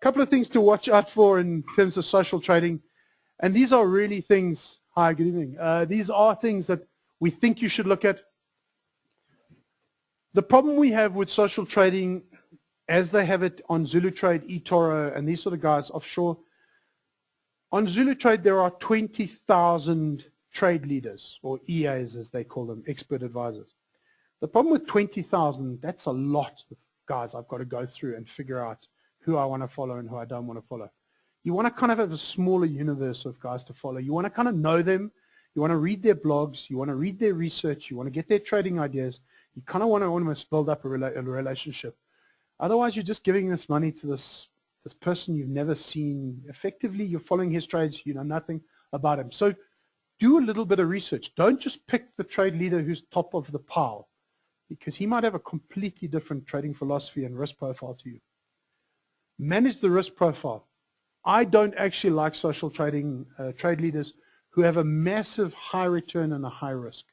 couple of things to watch out for in terms of social trading. And these are really things, hi, good evening. These are things that we think you should look at. The problem we have with social trading, as they have it on Zulu Trade, eToro, and these sort of guys offshore, on Zulu Trade there are 20,000 trade leaders, or EAs as they call them, expert advisors. The problem with 20,000, that's a lot of guys I've got to go through and figure out who I want to follow and who I don't want to follow. You want to kind of have a smaller universe of guys to follow. You want to kind of know them. You want to read their blogs. You want to read their research. You want to get their trading ideas. You kind of want to almost build up a relationship. Otherwise, you're just giving this money to this person you've never seen. Effectively, you're following his trades. You know nothing about him. So do a little bit of research. Don't just pick the trade leader who's top of the pile, because he might have a completely different trading philosophy and risk profile to you. Manage the risk profile. I don't actually like social trading trade leaders who have a massive high return and a high risk.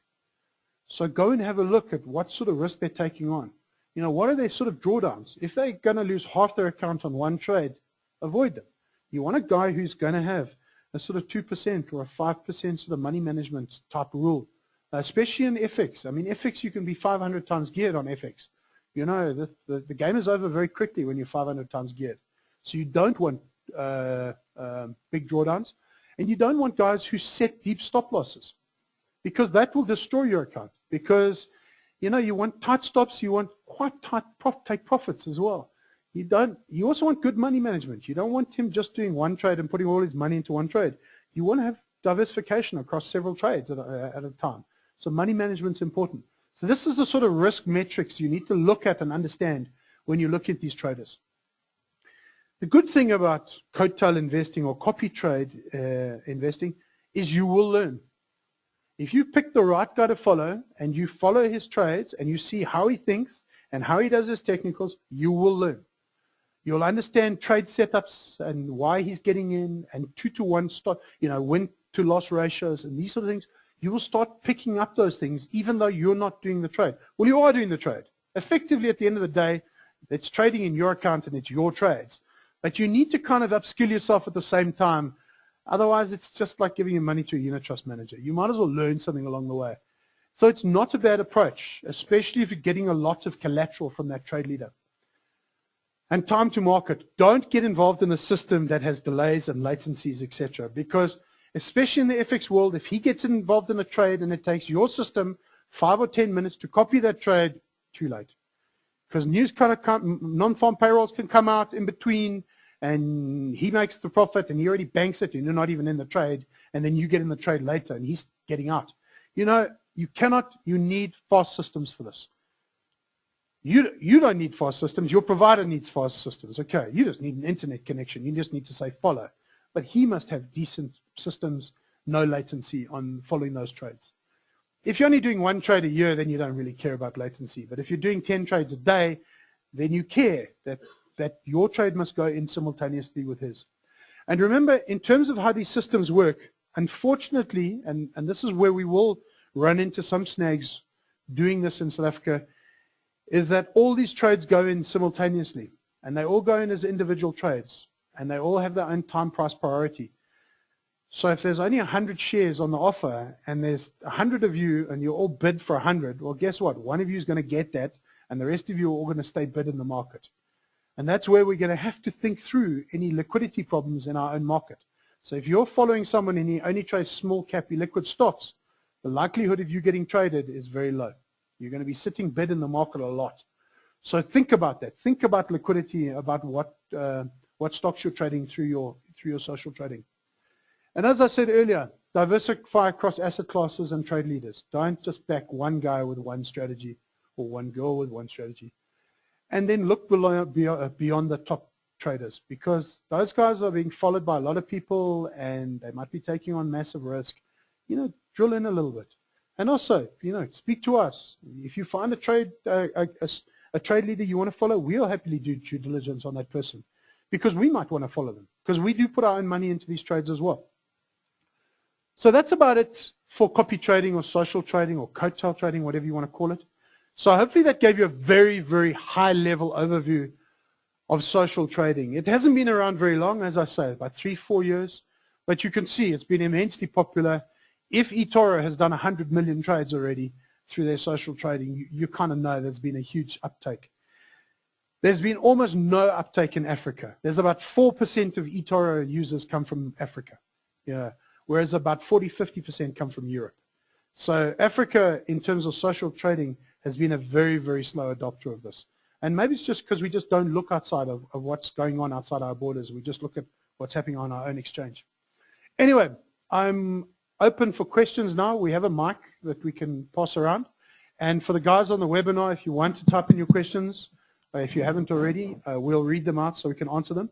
So go and have a look at what sort of risk they're taking on. You know, what are their sort of drawdowns? If they're going to lose half their account on one trade, avoid them. You want a guy who's going to have a sort of 2% or a 5% sort of money management type rule, especially in FX. I mean, FX, you can be 500 times geared on FX. You know, the game is over very quickly when you're 500 times geared. So you don't want big drawdowns, and you don't want guys who set deep stop losses, because that will destroy your account. Because, you know, you want tight stops, you want quite tight take profits as well. You also want good money management. You don't want him just doing one trade and putting all his money into one trade. You want to have diversification across several trades at a time. So money management's important. So this is the sort of risk metrics you need to look at and understand when you look at these traders. The good thing about Coattail investing or copy trade investing is you will learn. If you pick the right guy to follow and you follow his trades and you see how he thinks and how he does his technicals, you will learn. You'll understand trade setups and why he's getting in, and 2-to-1 stop, you know, win to loss ratios and these sort of things. You will start picking up those things even though you're not doing the trade. Well, you are doing the trade. Effectively, at the end of the day, it's trading in your account and it's your trades. But you need to kind of upskill yourself at the same time. Otherwise, it's just like giving your money to a unit trust manager. You might as well learn something along the way. So it's not a bad approach, especially if you're getting a lot of collateral from that trade leader. And time to market. Don't get involved in a system that has delays and latencies, etc. Because especially in the FX world, if he gets involved in a trade and it takes your system 5 or 10 minutes to copy that trade, too late. Because news kind of non-farm payrolls can come out in between, and he makes the profit and he already banks it and you're not even in the trade, and then you get in the trade later and he's getting out. You know, you need fast systems for this. You don't need fast systems. Your provider needs fast systems. Okay, you just need an internet connection. You just need to say follow. But he must have decent systems, no latency on following those trades. If you're only doing one trade a year, then you don't really care about latency. But if you're doing 10 trades a day, then you care that your trade must go in simultaneously with his. And remember, in terms of how these systems work, unfortunately, and this is where we will run into some snags doing this in South Africa, is that all these trades go in simultaneously. And they all go in as individual trades. And they all have their own time price priority. So if there's only 100 shares on the offer and there's 100 of you and you all bid for 100, well, guess what? One of you is going to get that and the rest of you are all going to stay bid in the market. And that's where we're going to have to think through any liquidity problems in our own market. So if you're following someone and he only trades small cap illiquid stocks, the likelihood of you getting traded is very low. You're going to be sitting bid in the market a lot. So think about that. Think about liquidity, about what stocks you're trading through your social trading. And as I said earlier, diversify across asset classes and trade leaders. Don't just back one guy with one strategy or one girl with one strategy. And then look beyond the top traders, because those guys are being followed by a lot of people and they might be taking on massive risk. You know, drill in a little bit. And also, you know, speak to us. If you find a trade leader you want to follow, we'll happily do due diligence on that person, because we might want to follow them, because we do put our own money into these trades as well. So that's about it for copy trading or social trading or coattail trading, whatever you want to call it. So hopefully that gave you a very, very high level overview of social trading. It hasn't been around very long, as I say, about 3-4 years, but you can see it's been immensely popular. If eToro has done 100 million trades already through their social trading, you kind of know there's been a huge uptake. There's been almost no uptake in Africa. There's about 4% of eToro users come from Africa, whereas about 40-50% come from Europe. So Africa, in terms of social trading, has been a very, very slow adopter of this. And maybe it's just because we just don't look outside of what's going on outside our borders. We just look at what's happening on our own exchange. Anyway, I'm open for questions now. We have a mic that we can pass around. And for the guys on the webinar, if you want to type in your questions, if you haven't already, we'll read them out so we can answer them.